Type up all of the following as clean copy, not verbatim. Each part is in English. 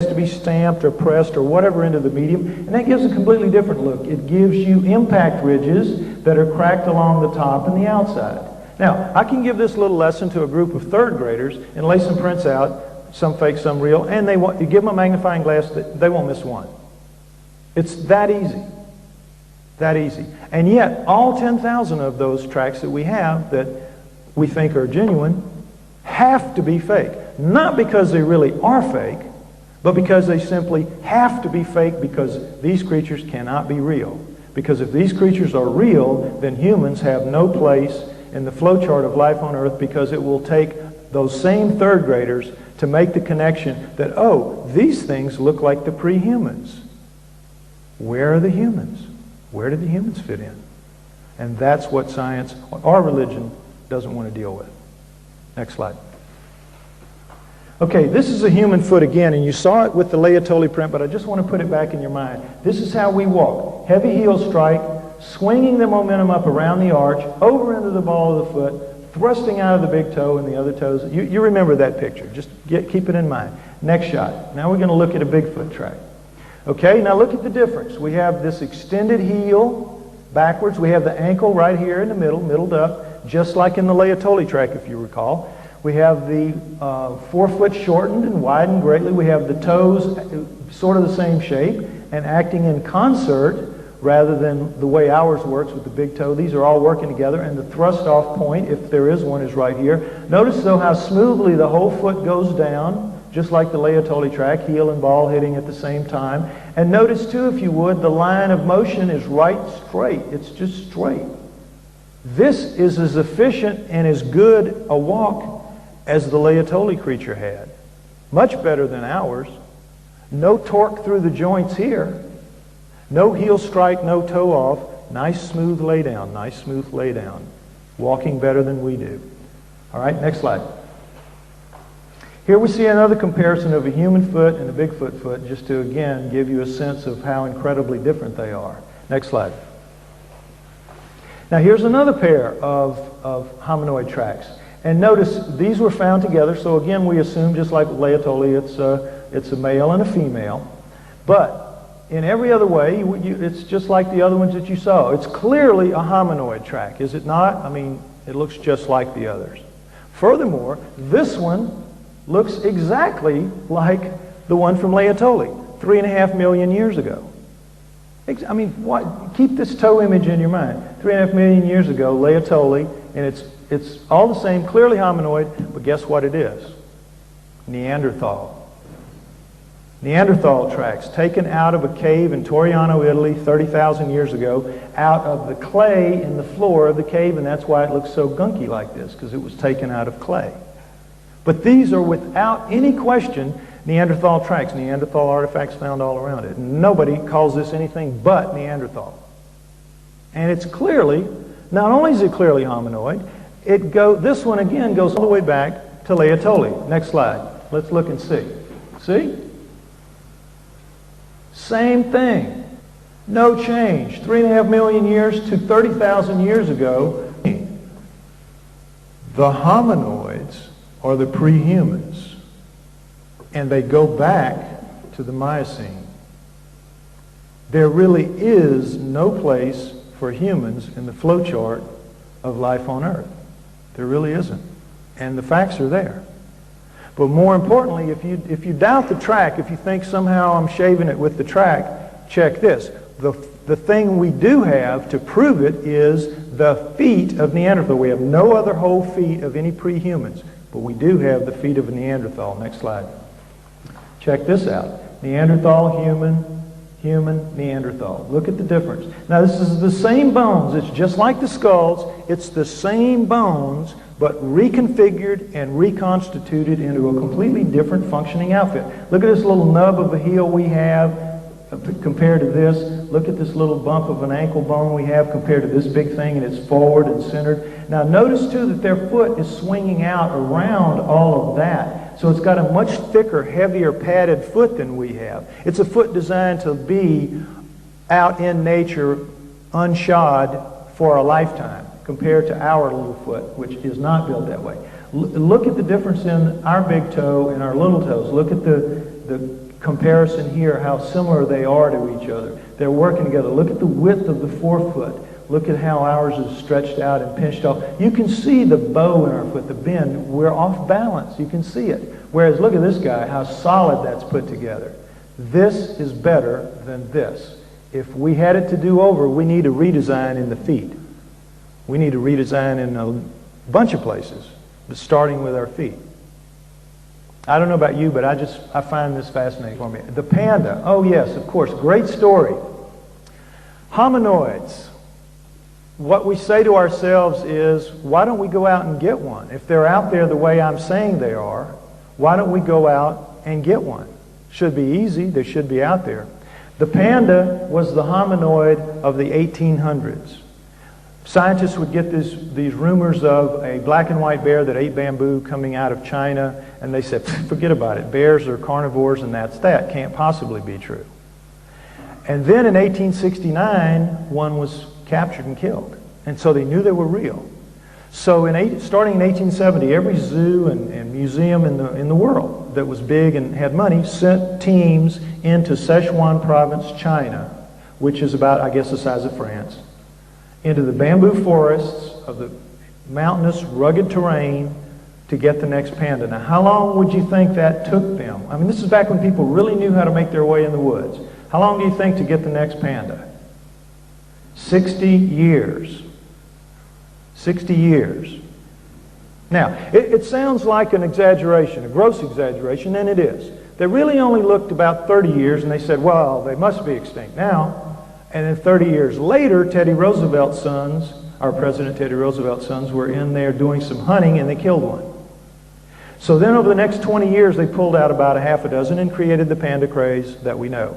to be stamped or pressed or whatever into the medium, and that gives a completely different look. It gives you impact ridges that are cracked along the top and the outside. Now, I can give this little lesson to a group of third graders and lay some prints out, some fake, some real, and you give them a magnifying glass, they won't miss one. It's that easy. That easy. And yet, all 10,000 of those tracks that we have that we think are genuine have to be fake. Not because they really are fake, but because they simply have to be fake because these creatures cannot be real. Because if these creatures are real, then humans have no place in the flowchart of life on Earth, because it will take those same third graders to make the connection that, oh, these things look like the pre-humans. Where are the humans? Where do the humans fit in? And that's what science, our religion, doesn't want to deal with. Next slide. Okay, this is a human foot again, and you saw it with the Laetoli print, but I just want to put it back in your mind. This is how we walk. Heavy heel strike, swinging the momentum up around the arch, over into the ball of the foot, thrusting out of the big toe and the other toes. You remember that picture. Just keep it in mind. Next shot. Now we're going to look at a Bigfoot track. Okay, now look at the difference. We have this extended heel backwards. We have the ankle right here in the middle, middled up, just like in the Laetoli track, if you recall. We have the forefoot shortened and widened greatly. We have the toes sort of the same shape and acting in concert rather than the way ours works with the big toe. These are all working together, and the thrust-off point, if there is one, is right here. Notice, though, how smoothly the whole foot goes down, just like the Laetoli track, heel and ball hitting at the same time. And notice, too, if you would, the line of motion is right straight. It's just straight. This is as efficient and as good a walk as the Laetoli creature had. Much better than ours. No torque through the joints here. No heel strike, no toe off. Nice smooth lay down, nice smooth lay down. Walking better than we do. All right, next slide. Here we see another comparison of a human foot and a Bigfoot foot, just to again give you a sense of how incredibly different they are. Next slide. Now here's another pair of hominoid tracks. And notice these were found together, so again we assume, just like with Laetoli, it's a male and a female. But in every other way, it's just like the other ones that you saw. It's clearly a hominoid track, is it not? I mean, it looks just like the others. Furthermore, this one looks exactly like the one from Laetoli 3.5 million years ago. I mean, keep this toe image in your mind. 3.5 million years ago, Laetoli, and it's all the same, clearly hominoid, but guess what it is? Neanderthal. Neanderthal tracks taken out of a cave in Toriano, Italy 30,000 years ago, out of the clay in the floor of the cave, and that's why it looks so gunky like this, because it was taken out of clay. But these are without any question Neanderthal tracks, Neanderthal artifacts found all around it. Nobody calls this anything but Neanderthal. And it's clearly, not only is it clearly hominoid, this one again goes all the way back to Laetoli. Next slide. Let's look and see. See? Same thing. No change. 3.5 million years to 30,000 years ago. The hominoids are the pre-humans. And they go back to the Miocene. There really is no place for humans in the flowchart of life on Earth. There really isn't. And the facts are there. But more importantly, if you doubt the track, if you think somehow I'm shaving it with the track, check this. The thing we do have to prove it is the feet of Neanderthal. We have no other whole feet of any pre-humans, but we do have the feet of a Neanderthal. Next slide. Check this out. Neanderthal, human, Neanderthal. Look at the difference. Now this is the same bones. It's just like the skulls. It's the same bones, but reconfigured and reconstituted into a completely different functioning outfit. Look at this little nub of a heel we have compared to this. Look at this little bump of an ankle bone we have compared to this big thing, and it's forward and centered. Now notice too that their foot is swinging out around all of that. So it's got a much thicker, heavier, padded foot than we have. It's a foot designed to be out in nature, unshod for a lifetime, compared to our little foot, which is not built that way. Look at the difference in our big toe and our little toes. Look at the comparison here, how similar they are to each other. They're working together. Look at the width of the forefoot. Look at how ours is stretched out and pinched off. You can see the bow in our foot, the bend. We're off balance. You can see it. Whereas look at this guy, how solid that's put together. This is better than this. If we had it to do over, we need a redesign in the feet. We need a redesign in a bunch of places, but starting with our feet. I don't know about you, but I find this fascinating for me. The panda. Oh yes, of course. Great story. Hominoids. What we say to ourselves is, why don't we go out and get one? If they're out there the way I'm saying they are, why don't we go out and get one? Should be easy. They should be out there. The panda was the hominoid of the 1800s. Scientists would get these rumors of a black and white bear that ate bamboo coming out of China, and they said, forget about it. Bears are carnivores, and that's that. Can't possibly be true. And then in 1869, one was captured and killed. And so they knew they were real. So starting in 1870, every zoo and museum in the world that was big and had money sent teams into Sichuan province, China, which is about, I guess, the size of France, into the bamboo forests of the mountainous, rugged terrain to get the next panda. Now, how long would you think that took them? I mean, this is back when people really knew how to make their way in the woods. How long do you think to get the next panda? 60 years. 60 years. Now, it sounds like an exaggeration, a gross exaggeration, and it is. They really only looked about 30 years, and they said, well, they must be extinct now. And then 30 years later, Teddy Roosevelt's sons, our President Teddy Roosevelt's sons, were in there doing some hunting, and they killed one. So then over the next 20 years, they pulled out about a half a dozen and created the panda craze that we know.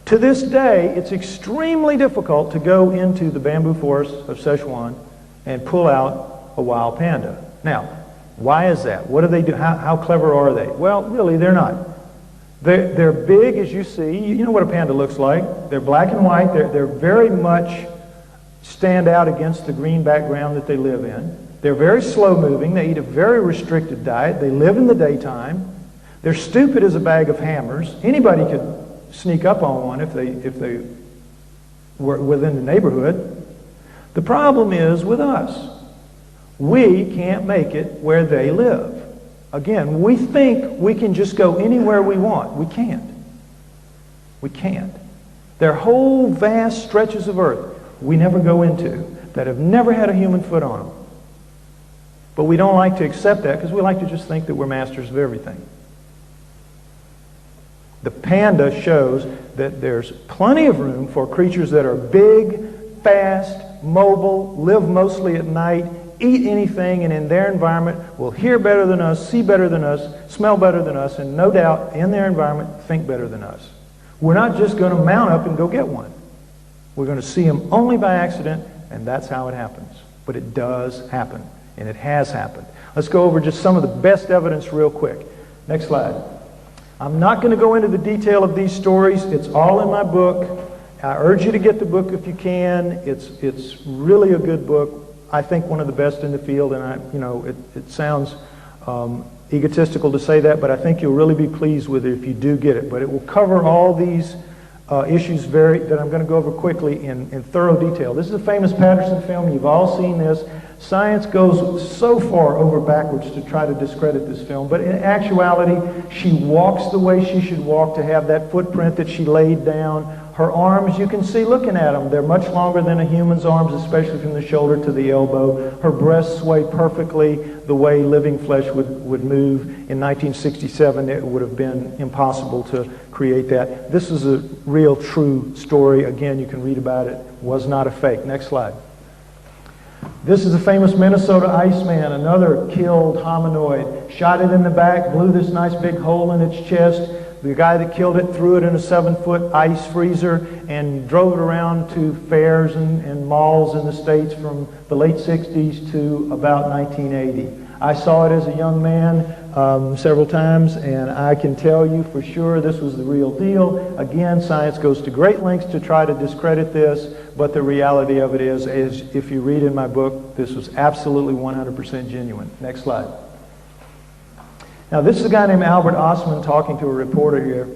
To this day, it's extremely difficult to go into the bamboo forests of Sichuan and pull out a wild panda. Now, why is that? What do they do? How clever are they? Well, really, they're not. They're big, as you see. You know what a panda looks like. They're black and white. They're very much stand out against the green background that they live in. They're very slow moving. They eat a very restricted diet. They live in the daytime. They're stupid as a bag of hammers. Anybody could sneak up on one if they were within the neighborhood. The problem is with us. We can't make it where they live. Again, we think we can just go anywhere we want. We can't. We can't. There are whole vast stretches of earth we never go into that have never had a human foot on them. But we don't like to accept that because we like to just think that we're masters of everything. The panda shows that there's plenty of room for creatures that are big, fast, mobile, live mostly at night, eat anything, and in their environment will hear better than us, see better than us, smell better than us, and no doubt in their environment think better than us. We're not just going to mount up and go get one. We're going to see them only by accident, and that's how it happens. But it does happen, and it has happened. Let's go over just some of the best evidence real quick. Next slide. I'm not going to go into the detail of these stories. It's all in my book. I urge you to get the book if you can. It's really a good book. I think one of the best in the field, and it sounds egotistical to say that, but I think you'll really be pleased with it if you do get it. But it will cover all these issues that I'm going to go over quickly in thorough detail. This is a famous Patterson film. You've all seen this. Science goes so far over backwards to try to discredit this film, but in actuality, she walks the way she should walk to have that footprint that she laid down. Her arms, you can see looking at them, they're much longer than a human's arms, especially from the shoulder to the elbow. Her breasts sway perfectly the way living flesh would move. In 1967, it would have been impossible to create that. This is a real, true story. Again, you can read about it. Was not a fake. Next slide. This is the famous Minnesota Iceman, another killed hominoid. Shot it in the back, blew this nice big hole in its chest. The guy that killed it threw it in a 7-foot ice freezer and drove it around to fairs and malls in the States from the late 60s to about 1980. I saw it as a young man several times, and I can tell you for sure this was the real deal. Again, science goes to great lengths to try to discredit this, but the reality of it is if you read in my book, this was absolutely 100% genuine. Next slide. Now, this is a guy named Albert Ostman talking to a reporter here.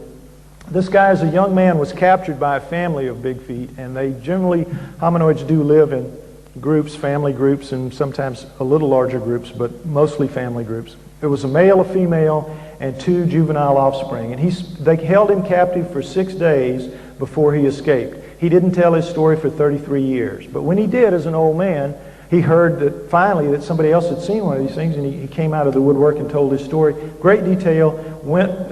This guy, as a young man, was captured by a family of big feet, and they generally, hominoids do live in groups, family groups, and sometimes a little larger groups, but mostly family groups. It was a male, a female, and 2 juvenile offspring. And they held him captive for 6 days before he escaped. He didn't tell his story for 33 years. But when he did, as an old man, he heard that finally that somebody else had seen one of these things, and he came out of the woodwork and told his story. Great detail.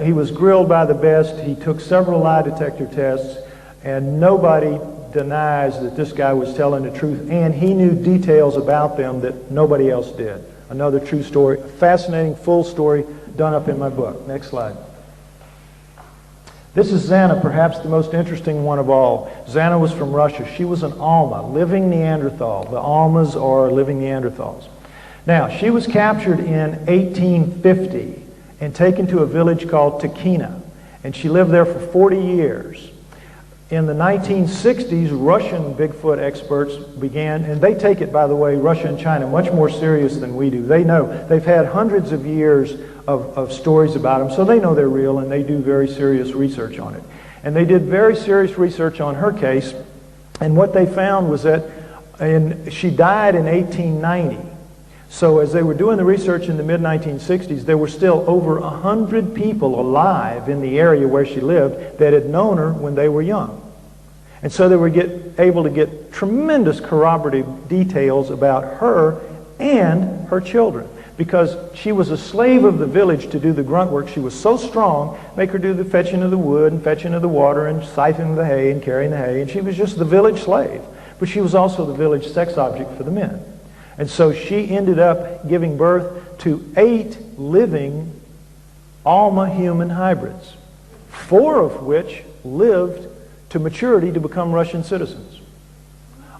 He was grilled by the best. He took several lie detector tests, and nobody denies that this guy was telling the truth, and he knew details about them that nobody else did. Another true story, a fascinating full story done up in my book. Next slide. This is Zana, perhaps the most interesting one of all. Zana was from Russia. She was an Alma, living Neanderthal. The Almas are living Neanderthals. Now, she was captured in 1850 and taken to a village called Takina, and she lived there for 40 years. In the 1960s, Russian Bigfoot experts began, and they take it, by the way, Russia and China, much more serious than we do. They know. They've had hundreds of years of stories about them, so they know they're real, and they do very serious research on it. And they did very serious research on her case, and what they found was that she died in 1890. So as they were doing the research in the mid-1960s, there were still over 100 people alive in the area where she lived that had known her when they were young. And so they were able to get tremendous corroborative details about her and her children. Because she was a slave of the village to do the grunt work. She was so strong, make her do the fetching of the wood and fetching of the water and siphoning the hay and carrying the hay. And she was just the village slave. But she was also the village sex object for the men. And so she ended up giving birth to 8 living Alma human hybrids, 4 of which lived to maturity to become Russian citizens.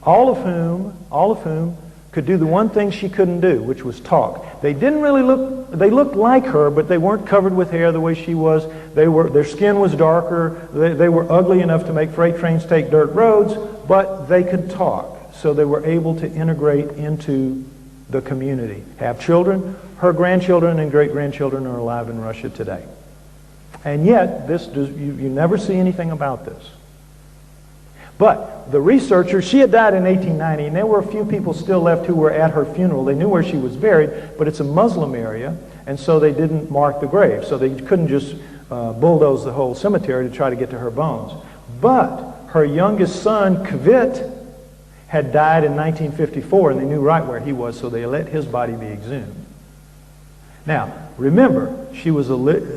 All of whom could do the one thing she couldn't do, which was talk. They didn't really they looked like her, but they weren't covered with hair the way she was. Their skin was darker. They were ugly enough to make freight trains take dirt roads, but they could talk. So they were able to integrate into the community, have children. Her grandchildren and great-grandchildren are alive in Russia today. And yet, you never see anything about this. But the researcher, she had died in 1890, and there were a few people still left who were at her funeral. They knew where she was buried, but it's a Muslim area, and so they didn't mark the grave. So they couldn't just bulldoze the whole cemetery to try to get to her bones. But her youngest son, Kvit, had died in 1954, and they knew right where he was, so they let his body be exhumed. Now, remember,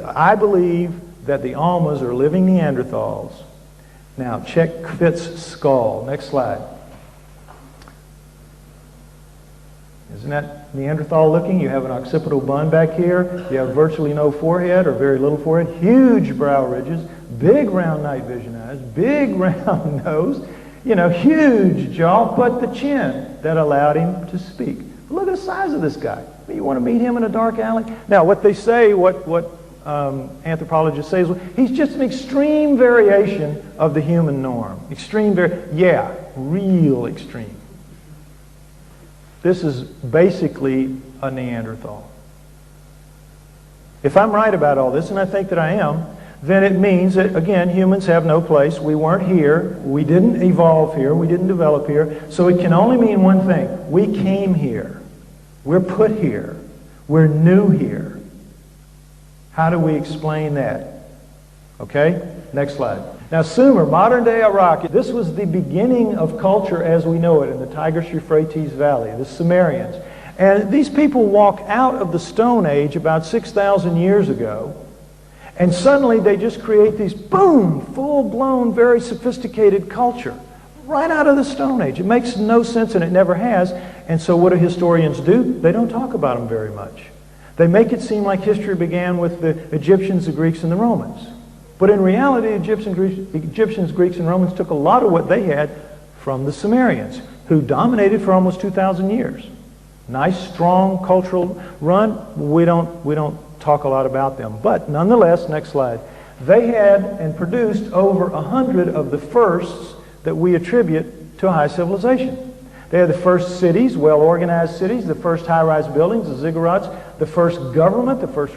I believe that the Almas are living Neanderthals. Now, check Kvit's skull. Next slide. Isn't that Neanderthal looking? You have an occipital bun back here. You have virtually no forehead or very little forehead. Huge brow ridges. Big round night vision eyes. Big round nose. Huge jaw, but the chin that allowed him to speak. Look at the size of this guy. You want to meet him in a dark alley? Now, what they say, what anthropologists say is, he's just an extreme variation of the human norm. Real extreme. This is basically a Neanderthal. If I'm right about all this, and I think that I am, then it means that, again, humans have no place. We weren't here. We didn't evolve here. We didn't develop here. So it can only mean one thing. We came here. We're put here. We're new here. How do we explain that? Okay? Next slide. Now, Sumer, modern-day Iraq, this was the beginning of culture as we know it in the Tigris-Euphrates Valley, the Sumerians. And these people walk out of the Stone Age about 6,000 years ago, and suddenly they just create these, boom, full-blown, very sophisticated culture right out of the Stone Age. It makes no sense, and it never has. And so what do historians do? They don't talk about them very much. They make it seem like history began with the Egyptians, the Greeks, and the Romans. But in reality, Egyptians, Greeks, and Romans took a lot of what they had from the Sumerians, who dominated for almost 2,000 years. Nice, strong cultural run. We don't talk a lot about them. But nonetheless, next slide, they had and produced over 100 of the firsts that we attribute to a high civilization. They had the first cities, well-organized cities, the first high-rise buildings, the ziggurats, the first government, the first